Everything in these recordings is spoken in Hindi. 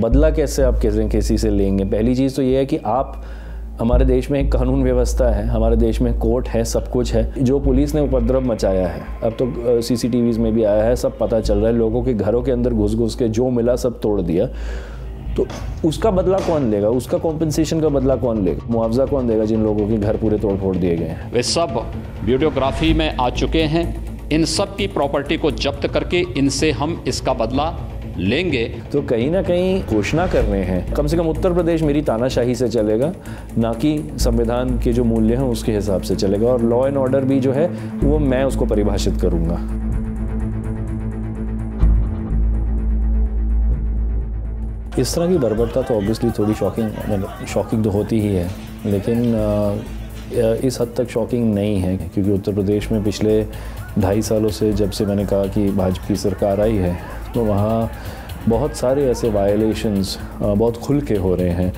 बदला कैसे आप किसी से लेंगे? पहली चीज़ तो ये है कि आप, हमारे देश में एक कानून व्यवस्था है, हमारे देश में कोर्ट है, सब कुछ है। जो पुलिस ने उपद्रव मचाया है, अब तो CCTVs में भी आया है, सब पता चल रहा है, लोगों के घरों के अंदर घुस के जो मिला सब तोड़ दिया, तो उसका बदला कौन लेगा? उसका कॉम्पेंसेशन का बदला कौन लेगा? मुआवजा कौन देगा जिन लोगों के घर पूरे तोड़ फोड़ दिए गए हैं? वे सब वीडियोग्राफी में आ चुके हैं। इन सब की प्रॉपर्टी को जब्त करके इनसे हम इसका बदला लेंगे। तो कहीं ना कहीं घोषणा कर रहे हैं, कम से कम उत्तर प्रदेश मेरी तानाशाही से चलेगा, ना कि संविधान के जो मूल्य हैं उसके हिसाब से चलेगा, और लॉ एंड ऑर्डर भी जो है वो मैं उसको परिभाषित करूँगा। इस तरह की बर्बरता तो ऑब्वियसली थोड़ी शॉकिंग तो होती ही है, लेकिन इस हद तक शॉकिंग नहीं है, क्योंकि उत्तर प्रदेश में पिछले 2.5 सालों से, जब से मैंने कहा कि भाजपा की सरकार आई है, तो वहाँ बहुत सारे ऐसे वायलेशंस बहुत खुल के हो रहे हैं,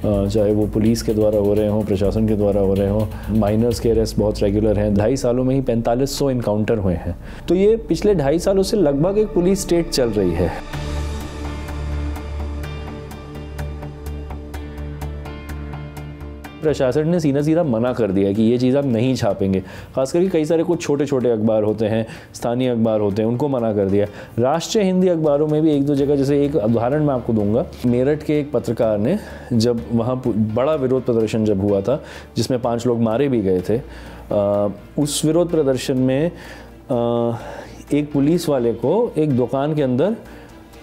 चाहे वो पुलिस के द्वारा हो रहे हों, प्रशासन के द्वारा हो रहे हों। माइनर्स के अरेस्ट बहुत रेगुलर हैं। 2.5 सालों में ही 4500 इनकाउंटर हुए हैं। तो ये पिछले 2.5 सालों से लगभग एक पुलिस स्टेट चल रही है। प्रशासन ने सीधा मना कर दिया है कि ये चीज़ आप नहीं छापेंगे। खास करके कई सारे कुछ छोटे छोटे अखबार होते हैं, स्थानीय अखबार होते हैं, उनको मना कर दिया। राष्ट्रीय हिंदी अखबारों में भी 1-2 जगह, जैसे एक उदाहरण मैं आपको दूंगा, मेरठ के एक पत्रकार ने, जब वहाँ बड़ा विरोध प्रदर्शन जब हुआ था जिसमें 5 लोग मारे भी गए थे, उस विरोध प्रदर्शन में एक पुलिस वाले को एक दुकान के अंदर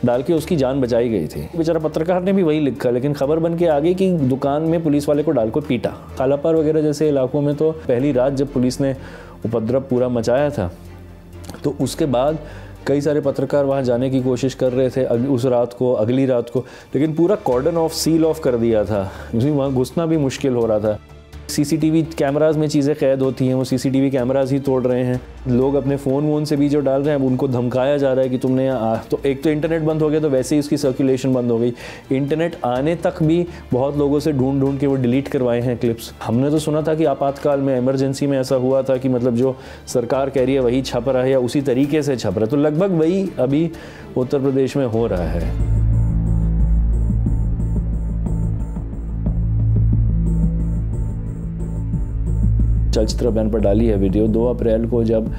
डाल के उसकी जान बचाई गई थी। बेचारा पत्रकार ने भी वही लिखा, लेकिन खबर बन के आ गई कि दुकान में पुलिस वाले को डाल को पीटा। कालापार वगैरह जैसे इलाकों में तो पहली रात जब पुलिस ने उपद्रव पूरा मचाया था, तो उसके बाद कई सारे पत्रकार वहाँ जाने की कोशिश कर रहे थे उस रात को, अगली रात को, लेकिन पूरा कॉर्डन ऑफ, सील ऑफ कर दिया था, क्योंकि वहाँ घुसना भी मुश्किल हो रहा था। CCTV कैमराज में चीज़ें कैद होती हैं, वो CCTV कैमराज ही तोड़ रहे हैं। लोग अपने फ़ोन वोन से भी जो डाल रहे हैं, उनको धमकाया जा रहा है कि तुमने तो एक तो इंटरनेट बंद हो गया, तो वैसे ही उसकी सर्कुलेशन बंद हो गई। इंटरनेट आने तक भी बहुत लोगों से ढूंढ के वो डिलीट करवाए हैं क्लिप्स। हमने तो सुना था कि आपातकाल में, इमरजेंसी में ऐसा हुआ था कि मतलब जो सरकार कह रही है वही छप रहा है या उसी तरीके से छप रहा है। तो लगभग वही अभी उत्तर प्रदेश में हो रहा है। चलचित्र अभियान पर डाली है वीडियो। 2 अप्रैल को जब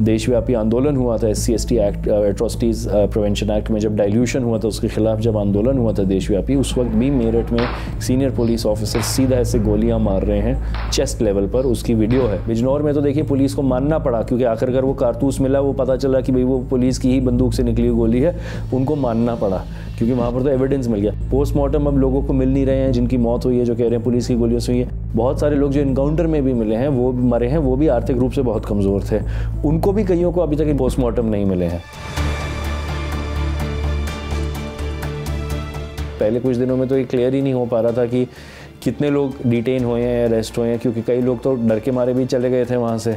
देशव्यापी आंदोलन हुआ था SC/ST act, atrocities prevention act में जब डाइल्यूशन हुआ था, उसके खिलाफ जब आंदोलन हुआ था देशव्यापी, उस वक्त भी मेरठ में सीनियर पुलिस ऑफिसर सीधा ऐसे गोलियां मार रहे हैं चेस्ट लेवल पर। उसकी वीडियो है। बिजनौर में तो देखिए पुलिस को मानना पड़ा, क्योंकि आखिरकार वो कारतूस मिला, वो पता चला कि भाई वो पुलिस की ही बंदूक से निकली हुई गोली है, उनको मानना पड़ा, क्योंकि वहाँ पर तो एविडेंस मिल गया। पोस्टमार्टम अब लोगों को मिल नहीं रहे हैं जिनकी मौत हुई है, जो कह रहे हैं पुलिस की गोलियों से हुई है। बहुत सारे लोग जो इनकाउंटर में भी मिले हैं, वो भी मरे हैं, वो भी आर्थिक रूप से बहुत कमज़ोर थे, उनको भी कईयों को अभी तक पोस्टमार्टम नहीं मिले हैं। पहले कुछ दिनों में तो ये क्लियर ही नहीं हो पा रहा था कि कितने लोग डिटेन हुए हैं, अरेस्ट हुए हैं, क्योंकि कई लोग तो डर के मारे भी चले गए थे वहाँ से,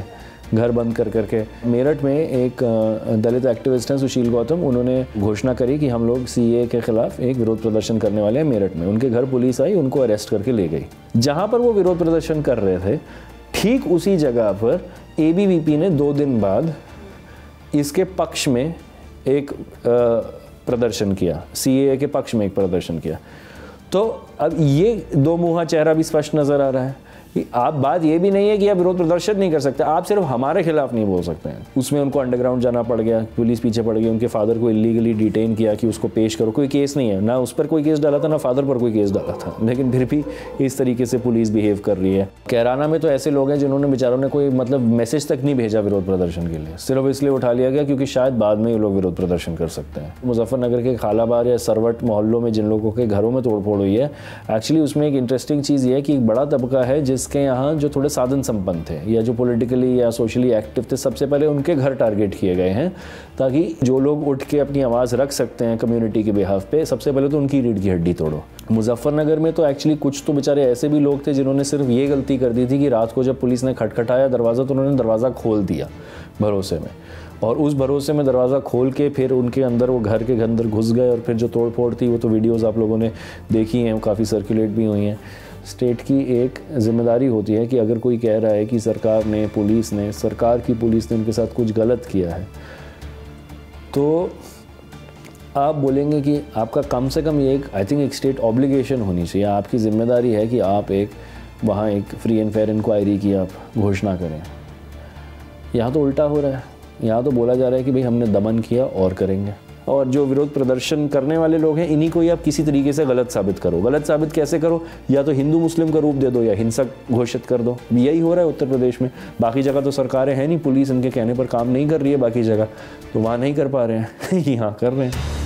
घर बंद कर करके। मेरठ में एक दलित एक्टिविस्ट हैं सुशील गौतम, उन्होंने घोषणा करी कि हम लोग CAA के खिलाफ एक विरोध प्रदर्शन करने वाले हैं मेरठ में। उनके घर पुलिस आई, उनको अरेस्ट करके ले गई। जहाँ पर वो विरोध प्रदर्शन कर रहे थे, ठीक उसी जगह पर ABVP ने 2 दिन बाद इसके पक्ष में एक प्रदर्शन किया, CAA के पक्ष में एक प्रदर्शन किया। तो अब ये 2 मुँहा चेहरा भी स्पष्ट नज़र आ रहा है। आप, बात ये भी नहीं है कि आप विरोध प्रदर्शन नहीं कर सकते, आप सिर्फ हमारे खिलाफ नहीं बोल सकते हैं। उसमें उनको अंडरग्राउंड जाना पड़ गया, पुलिस पीछे पड़ गई, उनके फादर को इलीगली डिटेन किया कि उसको पेश करो। कोई केस नहीं है, ना उस पर कोई केस डाला था, ना फादर पर कोई केस डाला था, लेकिन फिर भी इस तरीके से पुलिस बिहेव कर रही है। कैराना में तो ऐसे लोग हैं जिन्होंने, बेचारों ने कोई मतलब मैसेज तक नहीं भेजा विरोध प्रदर्शन के लिए, सिर्फ इसलिए उठा लिया गया क्योंकि शायद बाद में ये लोग विरोध प्रदर्शन कर सकते हैं। मुजफ्फरनगर के खालाबार या सरवट मोहल्लों में जिन लोगों के घरों में तोड़फोड़ हुई है, एक्चुअली उसमें एक इंटरेस्टिंग चीज़ ये है कि एक बड़ा तबका है जिसके यहाँ जो थोड़े साधन संपन्न थे या जो पॉलिटिकली या सोशली एक्टिव थे, सबसे पहले उनके घर टारगेट किए गए हैं, ताकि जो लोग उठ के अपनी आवाज़ रख सकते हैं कम्युनिटी के बिहाफ पे, सबसे पहले तो उनकी रीढ़ की हड्डी तोड़ो। मुजफ्फरनगर में तो एक्चुअली कुछ तो बेचारे ऐसे भी लोग थे जिन्होंने सिर्फ ये गलती कर दी थी कि रात को जब पुलिस ने खटखटाया दरवाज़ा, तो उन्होंने दरवाज़ा खोल दिया भरोसे में, और उस भरोसे में दरवाज़ा खोल के फिर उनके अंदर, वो घर के अंदर घुस गए, और फिर जो तोड़ फोड़ थी वो तो वीडियोज़ आप लोगों ने देखी हैं, काफ़ी सर्कुलेट भी हुई हैं। स्टेट की एक जिम्मेदारी होती है कि अगर कोई कह रहा है कि सरकार की पुलिस ने उनके साथ कुछ गलत किया है, तो आप बोलेंगे कि आपका कम से कम ये एक आई थिंक एक स्टेट ऑब्लिगेशन होनी चाहिए, आपकी जिम्मेदारी है कि आप एक वहाँ एक फ्री एंड फेयर इंक्वायरी की आप घोषणा करें। यहाँ तो उल्टा हो रहा है, यहाँ तो बोला जा रहा है कि भाई हमने दमन किया और करेंगे। और जो विरोध प्रदर्शन करने वाले लोग हैं इन्हीं को ही आप किसी तरीके से गलत साबित करो। गलत साबित कैसे करो? या तो हिंदू मुस्लिम का रूप दे दो या हिंसक घोषित कर दो। यही हो रहा है उत्तर प्रदेश में। बाकी जगह तो सरकारें हैं नहीं, पुलिस इनके कहने पर काम नहीं कर रही है बाकी जगह, तो वहाँ नहीं कर पा रहे हैं यहाँ कर रहे हैं।